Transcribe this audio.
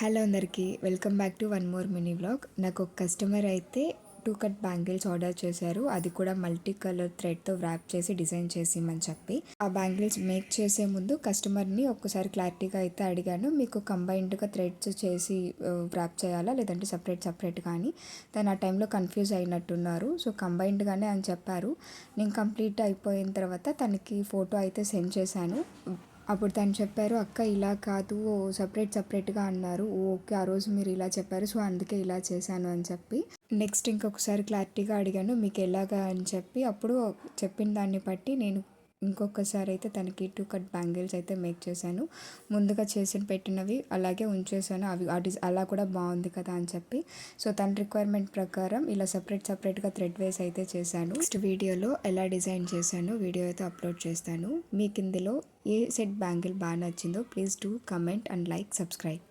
Hello అందరికీ welcome back to one more mini vlog. నాకు ఒక కస్టమర్ అయితే 2 కట్ బ్యాంగిల్స్ ఆర్డర్ చేశారు. అది కూడా మల్టీ కలర్ థ్రెడ్తో వ్రాప్ చేసి డిజైన్ చేసిమని చెప్పి. ఆ బ్యాంగిల్స్ మేక్ చేసే ముందు కస్టమర్ని ఒక్కసారి క్లారిటీగా అయితే అడిగాను, మీకు కంబైన్డ్గా థ్రెడ్స్ చేసి వ్రాప్ చేయాలా లేదంటే సపరేట్గా అని. తను ఆ టైంలో కన్ఫ్యూజ్ అయినట్టున్నారు. సో కంబైన్డ్గానే అని చెప్పారు. నేను కంప్లీట్ అయిపోయిన తర్వాత తనకి ఫోటో అయితే సెండ్ చేశాను. అప్పుడు తను చెప్పారు, అక్క ఇలా కాదు సపరేట్గా అన్నారు. ఓకే, ఆ రోజు మీరు ఇలా చెప్పారు, సో అందుకే ఇలా చేశాను అని చెప్పి. నెక్స్ట్ ఇంకొకసారి క్లారిటీగా అడిగాను మీకు ఎలాగా అని చెప్పి. అప్పుడు చెప్పిన దాన్ని బట్టి నేను ఇంకొకసారి అయితే తనకి 2 కట్ బ్యాంగిల్స్ అయితే మేక్ చేశాను. ముందుగా చేసి పెట్టినవి అలాగే ఉంచేసాను. అవి అలా కూడా బాగుంది కదా అని చెప్పి. సో తన రిక్వైర్మెంట్ ప్రకారం ఇలా సపరేట్గా థ్రెడ్ వేస్ అయితే చేశాను. నెక్స్ట్ వీడియోలో ఎలా డిజైన్ చేశాను వీడియో అయితే అప్లోడ్ చేస్తాను. మీకు ఇందులో ఏ సెట్ బ్యాంగిల్ బాగా నచ్చిందో please do comment and like, subscribe.